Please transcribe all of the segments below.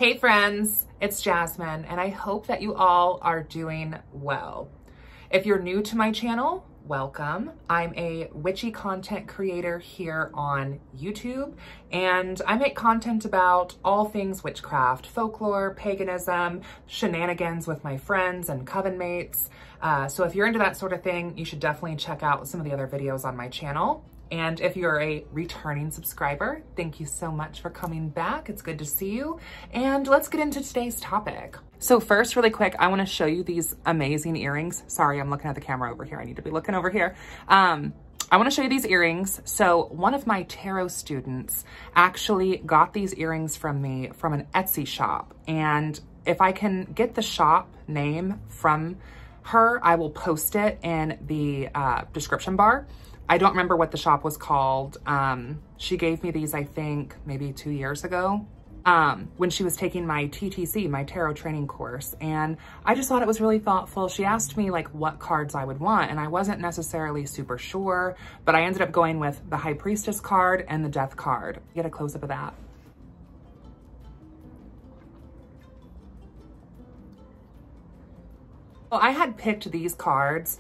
Hey friends, it's Jasmine, and I hope that you all are doing well. If you're new to my channel, welcome. I'm a witchy content creator here on YouTube, and I make content about all things witchcraft, folklore, paganism, shenanigans with my friends and coven mates. So if you're into that sort of thing, you should definitely check out some of the other videos on my channel. And if you're a returning subscriber, thank you so much for coming back. It's good to see you. And let's get into today's topic. So first, really quick, I wanna show you these amazing earrings. Sorry, I'm looking at the camera over here. I need to be looking over here. I wanna show you these earrings. So one of my tarot students actually got these earrings from me from an Etsy shop. And if I can get the shop name from her, I will post it in the description bar. I don't remember what the shop was called. She gave me these, I think, maybe 2 years ago when she was taking my TTC, my tarot training course. And I just thought it was really thoughtful. She asked me like what cards I would want, and I wasn't necessarily super sure, but I ended up going with the High Priestess card and the Death card. Get a close up of that. Well, I had picked these cards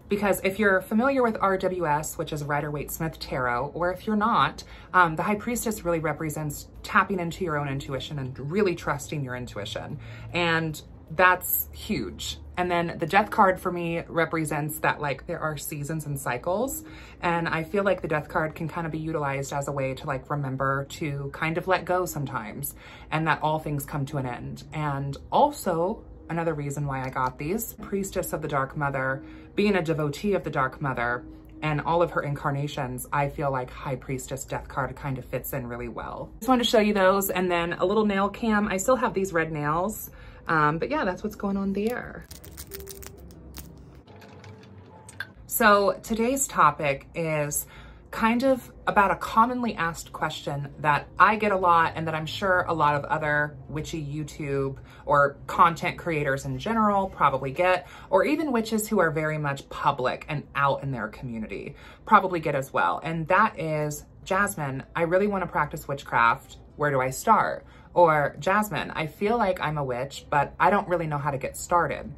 because if you're familiar with RWS, which is Rider-Waite-Smith Tarot, or if you're not, the High Priestess really represents tapping into your own intuition and really trusting your intuition. And that's huge. And then the Death card for me represents that like there are seasons and cycles. And I feel like the Death card can kind of be utilized as a way to like remember to kind of let go sometimes, and that all things come to an end. And also, another reason why I got these, Priestess of the Dark Mother, being a devotee of the Dark Mother and all of her incarnations, I feel like High Priestess Death card kind of fits in really well. Just wanted to show you those, and then a little nail cam. I still have these red nails, but yeah, that's what's going on there. So today's topic is kind of about a commonly asked question that I get a lot, and that I'm sure a lot of other witchy YouTube or content creators in general probably get, or even witches who are very much public and out in their community probably get as well. And that is, Jasmine, I really want to practice witchcraft. Where do I start? Or Jasmine, I feel like I'm a witch, but I don't really know how to get started.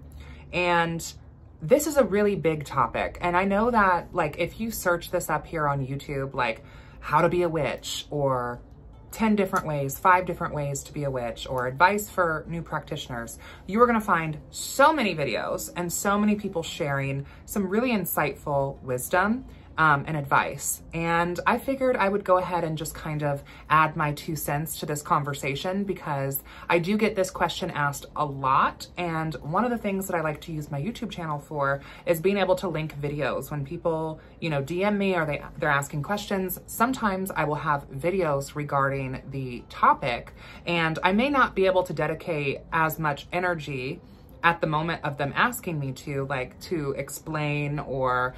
And this is a really big topic. And I know that like, if you search this up here on YouTube, like how to be a witch, or 10 different ways, 5 different ways to be a witch, or advice for new practitioners, you are gonna find so many videos and so many people sharing some really insightful wisdom and advice. And I figured I would go ahead and just kind of add my 2 cents to this conversation, because I do get this question asked a lot. And one of the things that I like to use my YouTube channel for is being able to link videos. When people, you know, DM me or they're asking questions, sometimes I will have videos regarding the topic, and I may not be able to dedicate as much energy at the moment of them asking me to, like, to explain or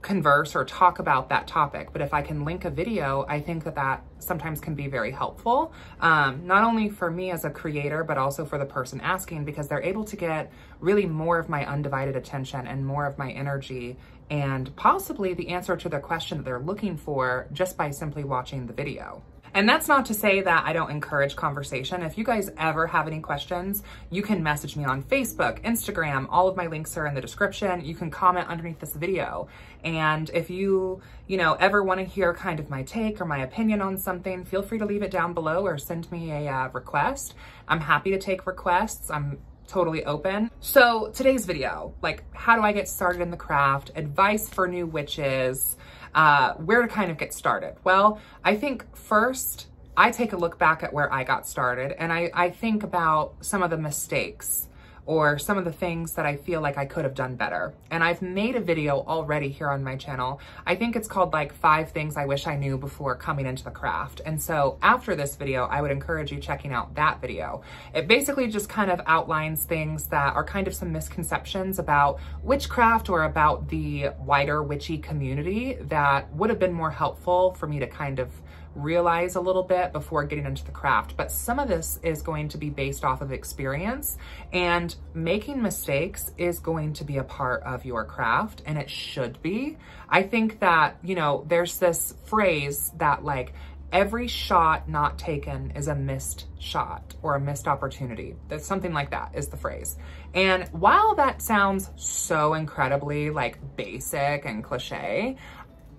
converse or talk about that topic. But if I can link a video, I think that that sometimes can be very helpful, not only for me as a creator, but also for the person asking, because they're able to get really more of my undivided attention and more of my energy, and possibly the answer to the question that they're looking for just by simply watching the video. And that's not to say that I don't encourage conversation. If you guys ever have any questions, you can message me on Facebook, Instagram. All of my links are in the description. You can comment underneath this video. And if you ever want to hear kind of my take or my opinion on something, feel free to leave it down below or send me a request. I'm happy to take requests. I'm totally open. So today's video, like, how do I get started in the craft? Advice for new witches. Where to kind of get started? Well, I think first I take a look back at where I got started, and I think about some of the mistakes or some of the things that I feel like I could have done better. And I've made a video already here on my channel. I think it's called like 5 things I wish I knew before coming into the craft. And so after this video, I would encourage you checking out that video. It basically just kind of outlines things that are kind of some misconceptions about witchcraft or about the wider witchy community that would have been more helpful for me to kind of realize a little bit before getting into the craft. But some of this is going to be based off of experience, and making mistakes is going to be a part of your craft, and it should be. I think that, there's this phrase that like every shot not taken is a missed shot or a missed opportunity. That's something like that is the phrase. And while that sounds so incredibly like basic and cliche,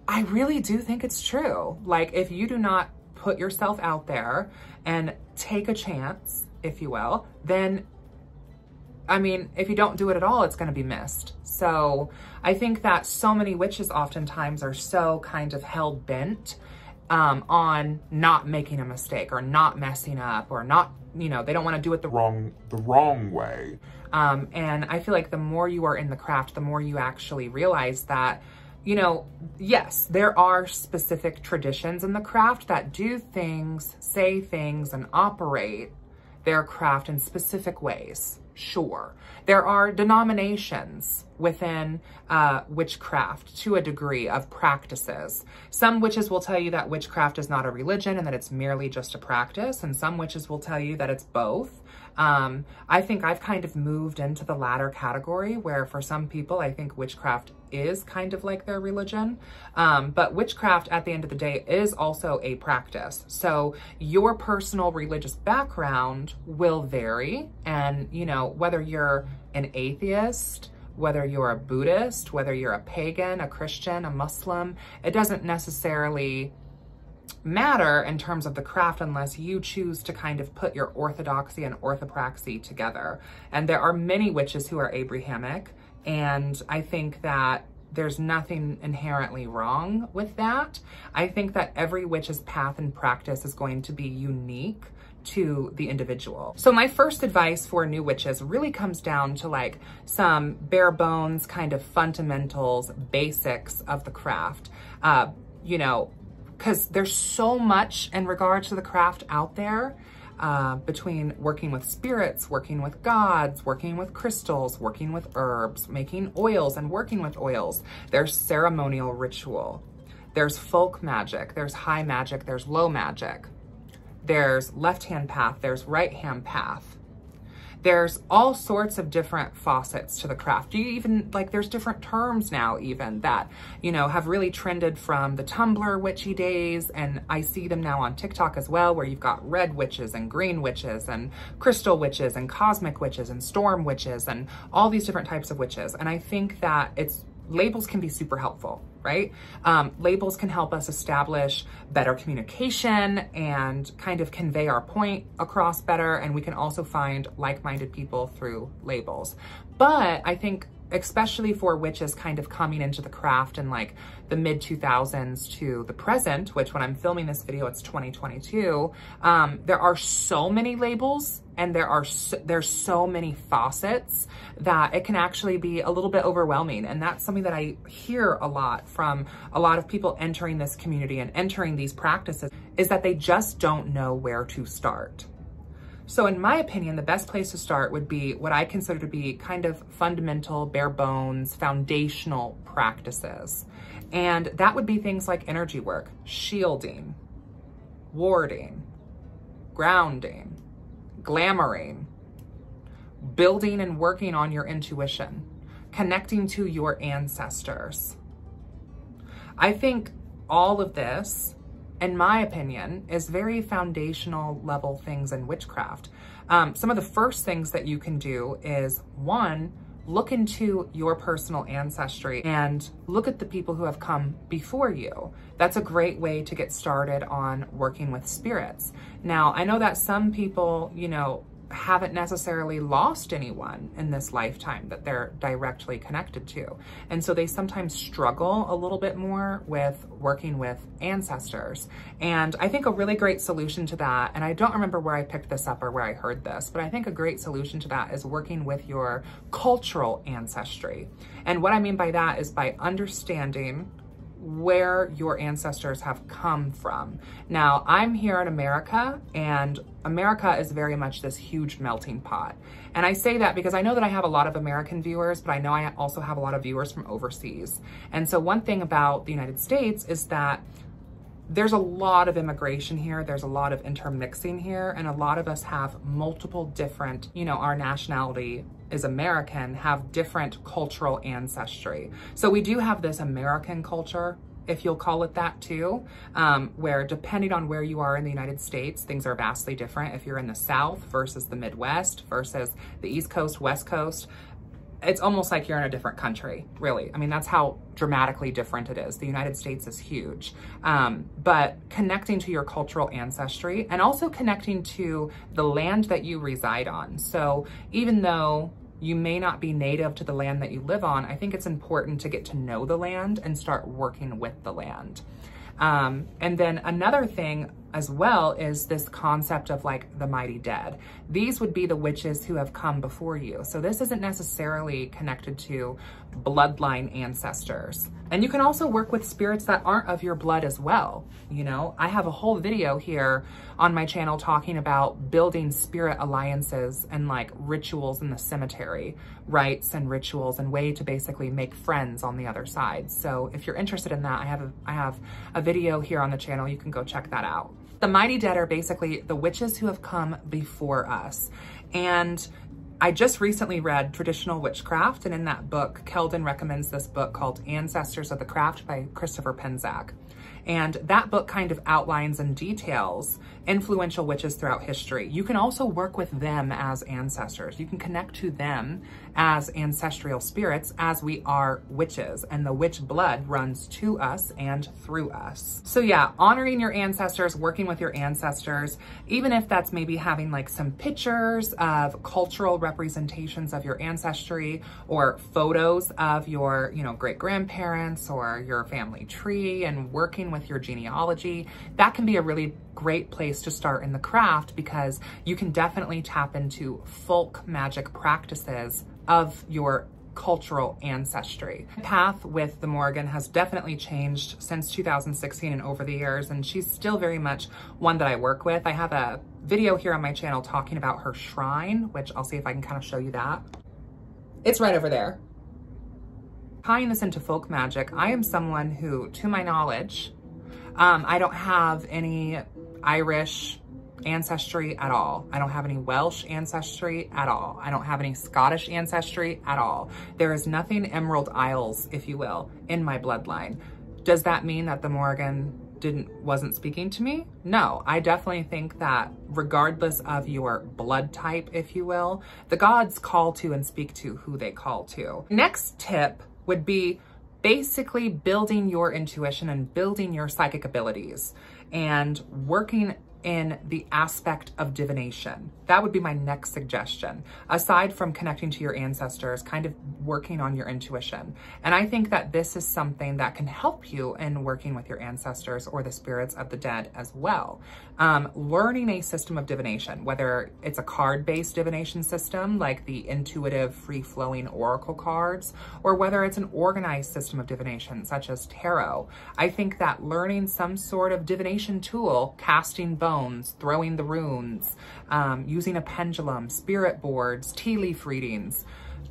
I really do think it's true. Like, if you do not put yourself out there and take a chance, if you will, then, I mean, if you don't do it at all, it's going to be missed. So I think that so many witches oftentimes are so kind of hell-bent on not making a mistake or not messing up or not, you know, they don't want to do it the wrong way. And I feel like the more you are in the craft, the more you actually realize that, you know, yes, there are specific traditions in the craft that do things, say things, and operate their craft in specific ways. Sure. There are denominations within witchcraft to a degree of practices. Some witches will tell you that witchcraft is not a religion and that it's merely just a practice, and some witches will tell you that it's both. I think I've kind of moved into the latter category, where for some people, I think witchcraft is kind of like their religion. But witchcraft at the end of the day is also a practice. So your personal religious background will vary. And, you know, whether you're an atheist, whether you're a Buddhist, whether you're a pagan, a Christian, a Muslim, it doesn't necessarily matter in terms of the craft unless you choose to kind of put your orthodoxy and orthopraxy together. And there are many witches who are Abrahamic, and I think that there's nothing inherently wrong with that. I think that every witch's path and practice is going to be unique to the individual. So my first advice for new witches really comes down to like some bare bones kind of fundamentals, basics of the craft. You know, because there's so much in regards to the craft out there, between working with spirits, working with gods, working with crystals, working with herbs, making oils and working with oils. There's ceremonial ritual. There's folk magic. There's high magic. There's low magic. There's left-hand path. There's right-hand path. There's all sorts of different faucets to the craft. Do you even, like, there's different terms now even that, you know, have really trended from the Tumblr witchy days. And I see them now on TikTok as well, where you've got red witches and green witches and crystal witches and cosmic witches and storm witches and all these different types of witches. And I think that labels can be super helpful, right? Labels can help us establish better communication and kind of convey our point across better. And we can also find like-minded people through labels. But I think especially for witches kind of coming into the craft in like the mid 2000s to the present, which when I'm filming this video, it's 2022. There are so many labels and there's so many faucets that it can actually be a little bit overwhelming. And that's something that I hear a lot from a lot of people entering this community and entering these practices, is that they just don't know where to start. So in my opinion, the best place to start would be what I consider to be kind of fundamental, bare bones, foundational practices. And that would be things like energy work, shielding, warding, grounding, glamoring, building and working on your intuition, connecting to your ancestors. I think all of this, in my opinion, is very foundational level things in witchcraft. Some of the first things that you can do is, one, look into your personal ancestry and look at the people who have come before you. That's a great way to get started on working with spirits. Now, I know that some people, you know, haven't necessarily lost anyone in this lifetime that they're directly connected to. And so they sometimes struggle a little bit more with working with ancestors. And I think a really great solution to that, and I don't remember where I picked this up or where I heard this, but I think a great solution to that is working with your cultural ancestry. And what I mean by that is by understanding where your ancestors have come from. Now, I'm here in America, and America is very much this huge melting pot. And I say that because I know that I have a lot of American viewers, but I know I also have a lot of viewers from overseas. And so one thing about the United States is that there's a lot of immigration here. There's a lot of intermixing here, and a lot of us have multiple different, you know, our nationality is American, have different cultural ancestry. So we do have this American culture, if you'll call it that too, where depending on where you are in the United States, things are vastly different. If you're in the South versus the Midwest versus the East Coast, West Coast, it's almost like you're in a different country, really. I mean, that's how dramatically different it is. The United States is huge. But connecting to your cultural ancestry and also connecting to the land that you reside on. So even though you may not be native to the land that you live on, I think it's important to get to know the land and start working with the land. And then another thing as well is this concept of like the mighty dead. These would be the witches who have come before you. So this isn't necessarily connected to bloodline ancestors. And you can also work with spirits that aren't of your blood as well. You know, I have a whole video here on my channel talking about building spirit alliances and like rituals in the cemetery, rites and rituals and way to basically make friends on the other side. So if you're interested in that, I have a video here on the channel. You can go check that out. The mighty dead are basically the witches who have come before us. And I just recently read Traditional Witchcraft, and in that book, Keldon recommends this book called Ancestors of the Craft by Christopher Penczak. And that book kind of outlines and details influential witches throughout history. You can also work with them as ancestors. You can connect to them as ancestral spirits as we are witches, and the witch blood runs to us and through us. So yeah, honoring your ancestors, working with your ancestors, even if that's maybe having like some pictures of cultural representations of your ancestry or photos of your, you know, great-grandparents or your family tree and working with your genealogy, that can be a really great place to start in the craft, because you can definitely tap into folk magic practices of your cultural ancestry. My path with the Morrigan has definitely changed since 2016 and over the years, and she's still very much one that I work with. I have a video here on my channel talking about her shrine, which I'll see if I can kind of show you that. It's right over there. Tying this into folk magic, I am someone who, to my knowledge, I don't have any Irish ancestry at all. I don't have any Welsh ancestry at all. I don't have any Scottish ancestry at all. There is nothing Emerald Isles, if you will, in my bloodline. Does that mean that the Morrigan wasn't speaking to me? No, I definitely think that regardless of your blood type, if you will, the gods call to and speak to who they call to. Next tip would be basically building your intuition and building your psychic abilities and working in the aspect of divination. That would be my next suggestion. Aside from connecting to your ancestors, kind of working on your intuition. And I think that this is something that can help you in working with your ancestors or the spirits of the dead as well. Learning a system of divination, whether it's a card-based divination system like the intuitive free-flowing oracle cards, or whether it's an organized system of divination such as tarot. I think that learning some sort of divination tool, casting bones, throwing the runes, using a pendulum, spirit boards, tea leaf readings,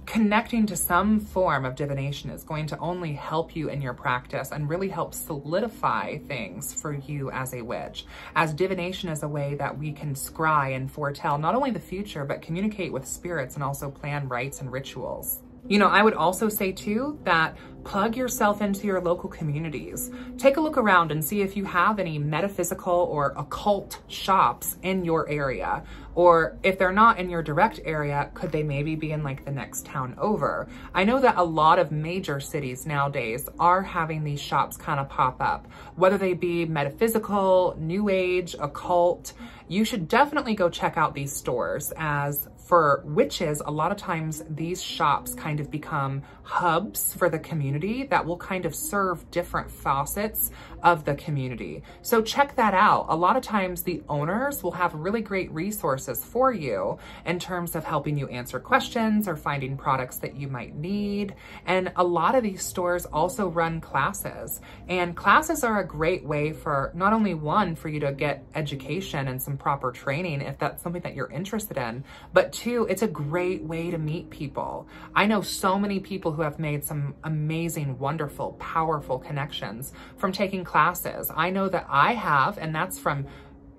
connecting to some form of divination is going to only help you in your practice and really help solidify things for you as a witch, as divination is a way that we can scry and foretell not only the future, but communicate with spirits and also plan rites and rituals. You know, I would also say too that plug yourself into your local communities. Take a look around and see if you have any metaphysical or occult shops in your area. Or if they're not in your direct area, could they maybe be in like the next town over? I know that a lot of major cities nowadays are having these shops kind of pop up, whether they be metaphysical, new age, occult. You should definitely go check out these stores, as for witches, a lot of times these shops kind of become hubs for the community that will kind of serve different facets of the community. So check that out. A lot of times the owners will have really great resources for you in terms of helping you answer questions or finding products that you might need. And a lot of these stores also run classes, and classes are a great way for not only one, for you to get education and some proper training if that's something that you're interested in, but two, it's a great way to meet people. I know so many people who have made some amazing, wonderful, powerful connections from taking classes. I know that I have, and that's from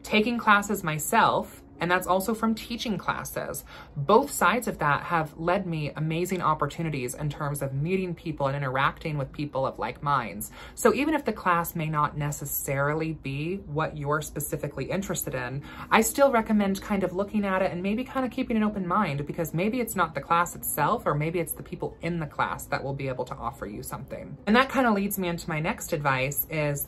taking classes myself And that's also from teaching classes. Both sides of that have led me amazing opportunities in terms of meeting people and interacting with people of like minds. So even if the class may not necessarily be what you're specifically interested in, I still recommend kind of looking at it and maybe kind of keeping an open mind, because maybe it's not the class itself, or maybe it's the people in the class that will be able to offer you something. And that kind of leads me into my next advice is,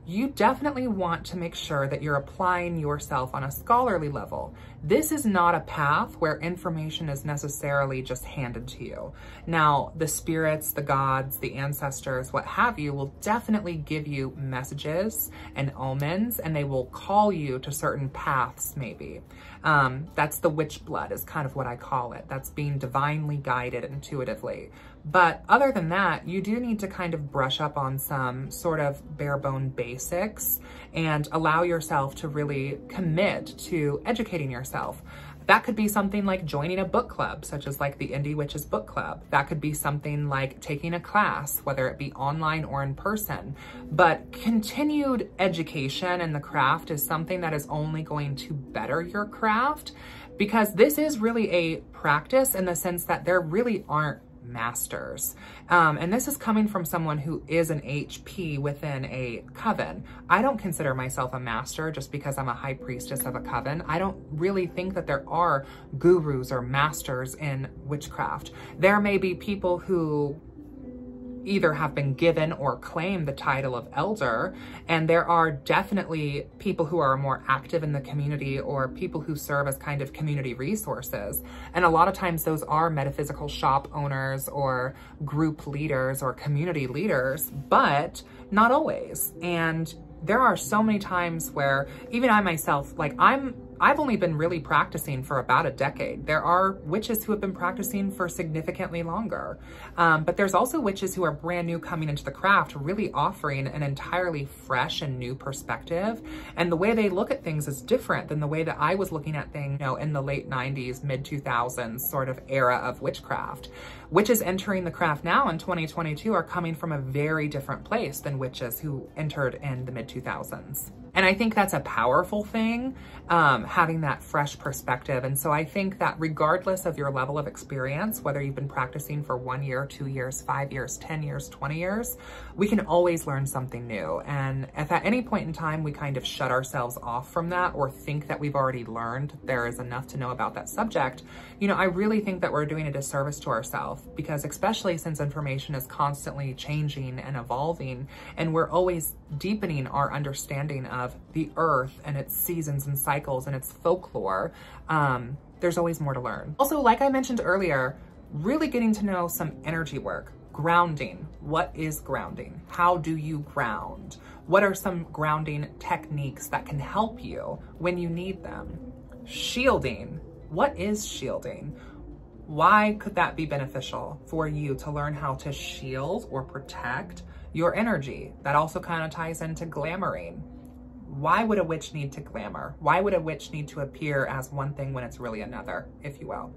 you definitely want to make sure that you're applying yourself on a scholarly level. This is not a path where information is necessarily just handed to you. Now, the spirits, the gods, the ancestors, what have you, will definitely give you messages and omens, and they will call you to certain paths maybe. That's the witch blood is kind of what I call it. That's being divinely guided intuitively. But other than that, you do need to kind of brush up on some sort of bare bone basics and allow yourself to really commit to educating yourself. That could be something like joining a book club, such as like the Indie Witches Book Club. That could be something like taking a class, whether it be online or in person. But continued education in the craft is something that is only going to better your craft, because this is really a practice in the sense that there really aren't masters. And this is coming from someone who is an HP within a coven. I don't consider myself a master just because I'm a high priestess of a coven. I don't really think that there are gurus or masters in witchcraft. There may be people who either have been given or claim the title of elder, and there are definitely people who are more active in the community or people who serve as kind of community resources. And a lot of times those are metaphysical shop owners or group leaders or community leaders, but not always. And there are so many times where even I myself, like I've only been really practicing for about a decade. There are witches who have been practicing for significantly longer. But there's also witches who are brand new coming into the craft, really offering an entirely fresh and new perspective. And the way they look at things is different than the way that I was looking at things, you know, in the late 90s, mid 2000s sort of era of witchcraft. Witches entering the craft now in 2022 are coming from a very different place than witches who entered in the mid 2000s. And I think that's a powerful thing, having that fresh perspective. And so I think that regardless of your level of experience, whether you've been practicing for 1 year, 2 years, 5 years, 10 years, 20 years, we can always learn something new. And if at any point in time we kind of shut ourselves off from that or think that we've already learned there is enough to know about that subject, you know, I really think that we're doing a disservice to ourselves, because especially since information is constantly changing and evolving, and we're always deepening our understanding of the earth and its seasons and cycles and its folklore, there's always more to learn. Also, like I mentioned earlier, really getting to know some energy work. Grounding. What is grounding? How do you ground? What are some grounding techniques that can help you when you need them? Shielding. What is shielding? Why could that be beneficial for you to learn how to shield or protect your energy? That also kind of ties into glamoring. Why would a witch need to glamour? Why would a witch need to appear as one thing when it's really another, if you will?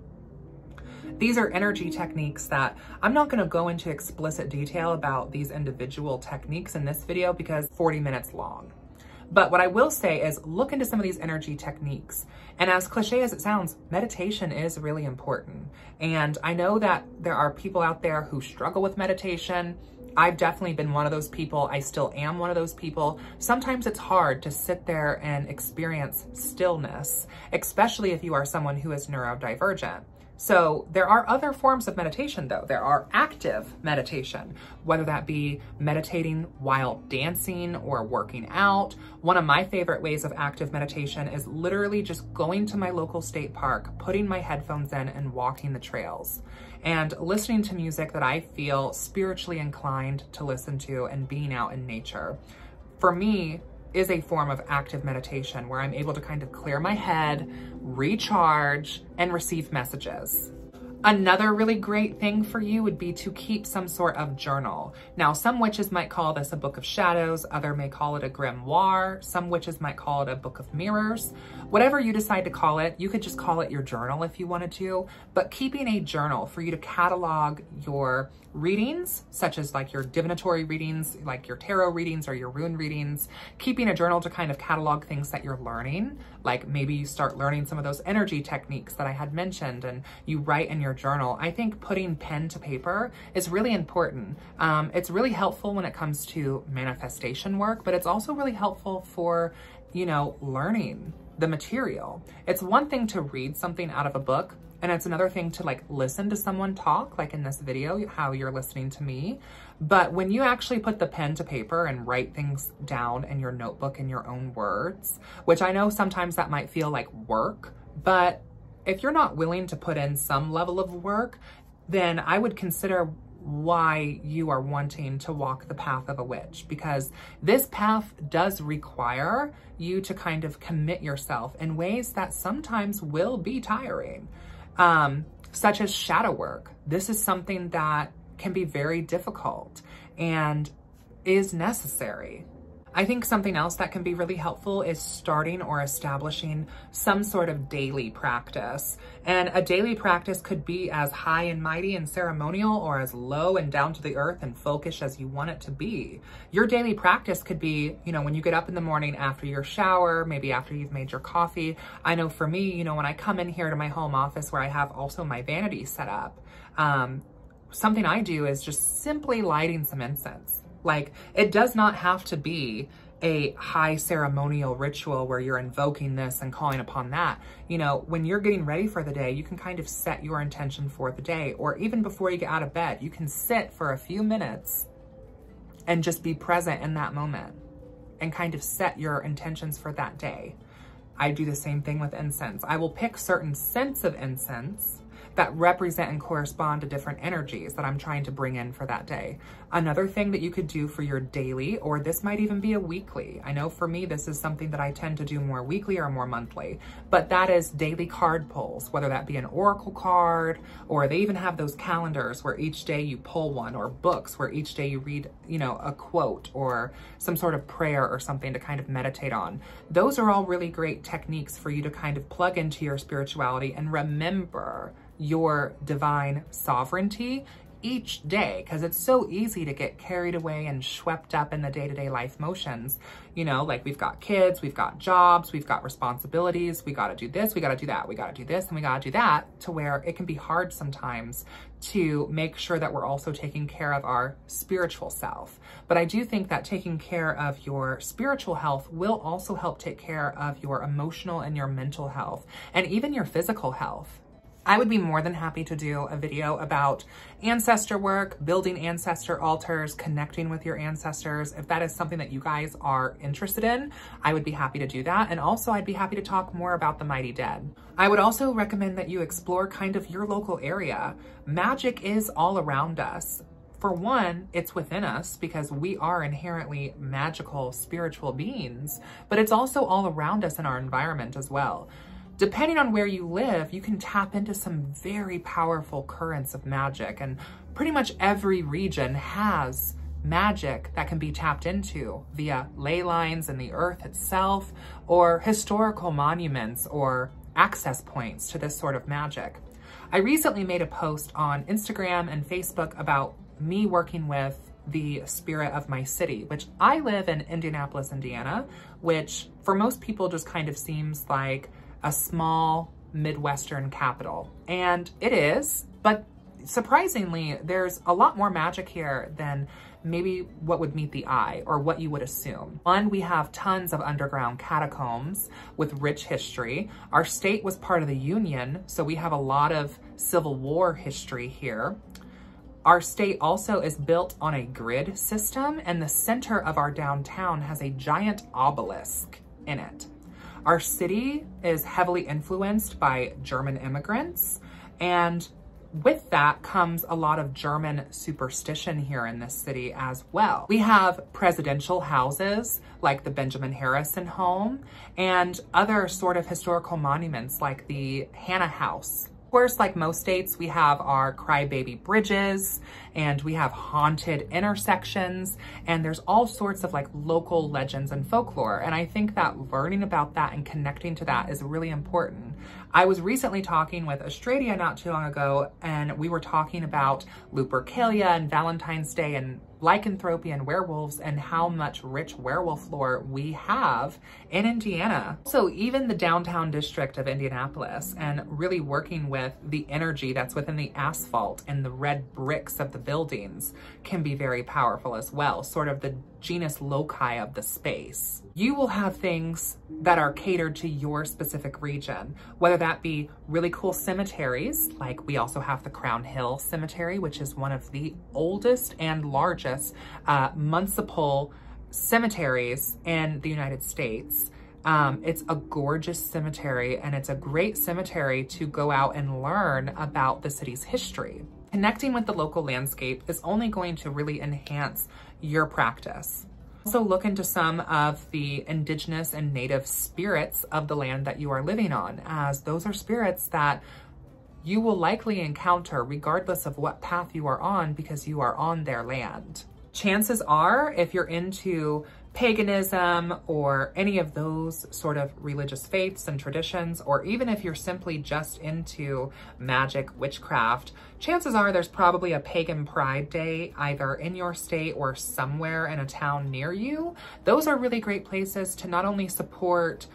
These are energy techniques that I'm not going to go into explicit detail about these individual techniques in this video because 40 minutes long. But what I will say is look into some of these energy techniques. And as cliche as it sounds, meditation is really important. And I know that there are people out there who struggle with meditation. I've definitely been one of those people. I still am one of those people. Sometimes it's hard to sit there and experience stillness, especially if you are someone who is neurodivergent. So there are other forms of meditation though. There are active meditation, whether that be meditating while dancing or working out. One of my favorite ways of active meditation is literally just going to my local state park, putting my headphones in and walking the trails and listening to music that I feel spiritually inclined to listen to and being out in nature. For me, is a form of active meditation where I'm able to kind of clear my head, recharge, and receive messages. Another really great thing for you would be to keep some sort of journal. Now, some witches might call this a book of shadows, other may call it a grimoire, some witches might call it a book of mirrors. Whatever you decide to call it, you could just call it your journal if you wanted to, but keeping a journal for you to catalog your readings, such as like your divinatory readings, like your tarot readings or your rune readings, keeping a journal to kind of catalog things that you're learning, like maybe you start learning some of those energy techniques that I had mentioned and you write in your journal. I think putting pen to paper is really important. It's really helpful when it comes to manifestation work, but it's also really helpful for, you know, learning the material. It's one thing to read something out of a book, and it's another thing to like listen to someone talk, like in this video, how you're listening to me. But when you actually put the pen to paper and write things down in your notebook in your own words, which I know sometimes that might feel like work, but if you're not willing to put in some level of work, then I would consider why you are wanting to walk the path of a witch, because this path does require you to kind of commit yourself in ways that sometimes will be tiring, such as shadow work. This is something that can be very difficult and is necessary. I think something else that can be really helpful is starting or establishing some sort of daily practice. And a daily practice could be as high and mighty and ceremonial, or as low and down to the earth and folkish as you want it to be. Your daily practice could be, you know, when you get up in the morning after your shower, maybe after you've made your coffee. I know for me, you know, when I come in here to my home office where I have also my vanity set up, something I do is just simply lighting some incense. Like, it does not have to be a high ceremonial ritual where you're invoking this and calling upon that. You know, when you're getting ready for the day, you can kind of set your intention for the day, or even before you get out of bed, you can sit for a few minutes and just be present in that moment and kind of set your intentions for that day. I do the same thing with incense. I will pick certain scents of incense that represent and correspond to different energies that I'm trying to bring in for that day. Another thing that you could do for your daily, or this might even be a weekly. I know for me, this is something that I tend to do more weekly or more monthly, but that is daily card pulls, whether that be an oracle card, or they even have those calendars where each day you pull one, or books where each day you read, you know, a quote or some sort of prayer or something to kind of meditate on. Those are all really great techniques for you to kind of plug into your spirituality and remember your divine sovereignty each day, because it's so easy to get carried away and swept up in the day-to-day life motions. You know, like we've got kids, we've got jobs, we've got responsibilities, we got to do this, we got to do that, we got to do this, and we got to do that, to where it can be hard sometimes to make sure that we're also taking care of our spiritual self. But I do think that taking care of your spiritual health will also help take care of your emotional and your mental health, and even your physical health. I would be more than happy to do a video about ancestor work, building ancestor altars, connecting with your ancestors. If that is something that you guys are interested in, I would be happy to do that. And also I'd be happy to talk more about the mighty dead. I would also recommend that you explore kind of your local area. Magic is all around us. For one, it's within us because we are inherently magical, spiritual beings, but it's also all around us in our environment as well. Depending on where you live, you can tap into some very powerful currents of magic, and pretty much every region has magic that can be tapped into via ley lines in the earth itself, or historical monuments or access points to this sort of magic. I recently made a post on Instagram and Facebook about me working with the spirit of my city, which I live in Indianapolis, Indiana, which for most people just kind of seems like a small Midwestern capital. And it is, but surprisingly, there's a lot more magic here than maybe what would meet the eye or what you would assume. One, we have tons of underground catacombs with rich history. Our state was part of the Union, so we have a lot of Civil War history here. Our state also is built on a grid system, and the center of our downtown has a giant obelisk in it. Our city is heavily influenced by German immigrants, and with that comes a lot of German superstition here in this city as well. We have presidential houses like the Benjamin Harrison home and other sort of historical monuments like the Hannah House. Of course, like most states, we have our crybaby bridges and we have haunted intersections, and there's all sorts of like local legends and folklore. And I think that learning about that and connecting to that is really important. I was recently talking with Australia not too long ago, and we were talking about Lupercalia and Valentine's Day and lycanthropy and werewolves and how much rich werewolf lore we have in Indiana. So even the downtown district of Indianapolis, and really working with the energy that's within the asphalt and the red bricks of the buildings can be very powerful as well, sort of the genus loci of the space. You will have things that are catered to your specific region, whether that be really cool cemeteries, like we also have the Crown Hill Cemetery, which is one of the oldest and largest municipal cemeteries in the United States. It's a gorgeous cemetery, and it's a great cemetery to go out and learn about the city's history. Connecting with the local landscape is only going to really enhance your practice. Also look into some of the indigenous and native spirits of the land that you are living on, as those are spirits that you will likely encounter regardless of what path you are on, because you are on their land. Chances are, if you're into paganism or any of those sort of religious faiths and traditions, or even if you're simply just into magic, witchcraft, chances are there's probably a pagan pride day either in your state or somewhere in a town near you. Those are really great places to not only support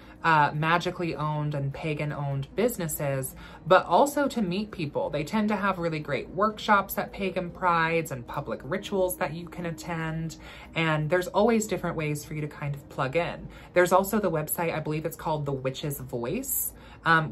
magically owned and pagan owned businesses, but also to meet people. They tend to have really great workshops at pagan prides and public rituals that you can attend. And there's always different ways for you to kind of plug in. There's also the website, I believe it's called The Witch's Voice.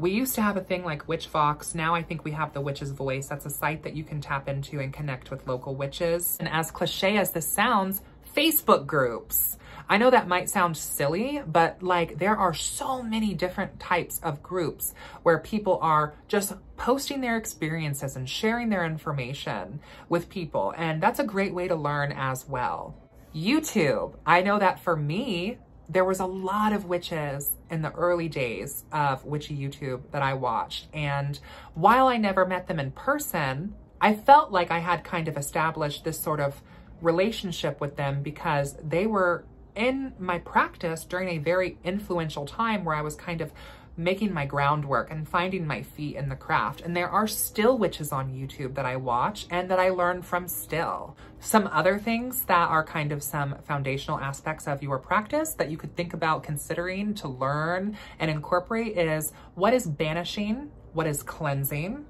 We used to have a thing like Witchvox. Now I think we have The Witch's Voice. That's a site that you can tap into and connect with local witches. And as cliche as this sounds, Facebook groups. I know that might sound silly, but like there are so many different types of groups where people are just posting their experiences and sharing their information with people. And that's a great way to learn as well. YouTube. I know that for me, there was a lot of witches in the early days of witchy YouTube that I watched. And while I never met them in person, I felt like I had kind of established this sort of relationship with them because they were in my practice during a very influential time where I was kind of making my groundwork and finding my feet in the craft. And there are still witches on YouTube that I watch and that I learn from still. Some other things that are kind of some foundational aspects of your practice that you could think about considering to learn and incorporate is, what is banishing? What is cleansing?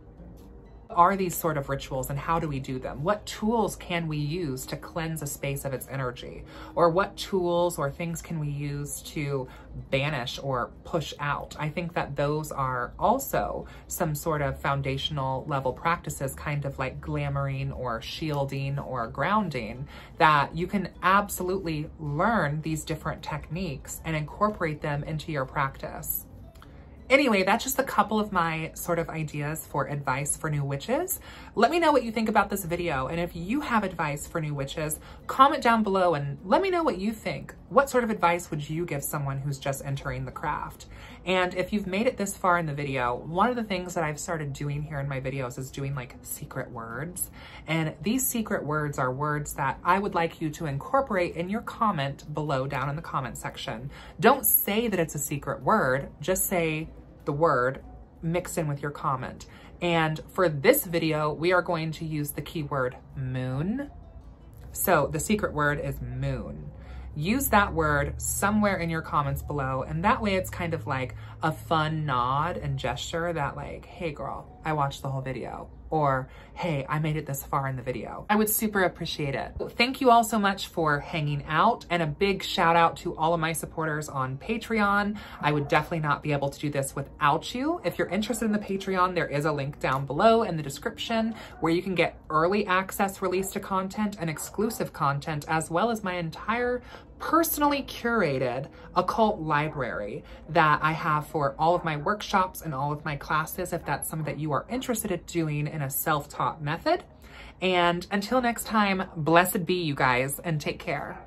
Are these sort of rituals and how do we do them? What tools can we use to cleanse a space of its energy? Or what tools or things can we use to banish or push out? I think that those are also some sort of foundational level practices, kind of like glamoring or shielding or grounding, that you can absolutely learn these different techniques and incorporate them into your practice. Anyway, that's just a couple of my sort of ideas for advice for new witches. Let me know what you think about this video. And if you have advice for new witches, comment down below and let me know what you think. What sort of advice would you give someone who's just entering the craft? And if you've made it this far in the video, one of the things that I've started doing here in my videos is doing like secret words. And these secret words are words that I would like you to incorporate in your comment below down in the comment section. Don't say that it's a secret word, just say the word mixed in with your comment. And for this video, we are going to use the keyword moon. So the secret word is moon. Use that word somewhere in your comments below, and that way it's kind of like a fun nod and gesture that like, hey girl, I watched the whole video. Or, hey, I made it this far in the video. I would super appreciate it. Thank you all so much for hanging out, and a big shout out to all of my supporters on Patreon. I would definitely not be able to do this without you. If you're interested in the Patreon, there is a link down below in the description where you can get early access release to content and exclusive content, as well as my entire personally curated occult library that I have for all of my workshops and all of my classes, if that's something that you are interested in doing in a self-taught method. And until next time, blessed be you guys, and take care.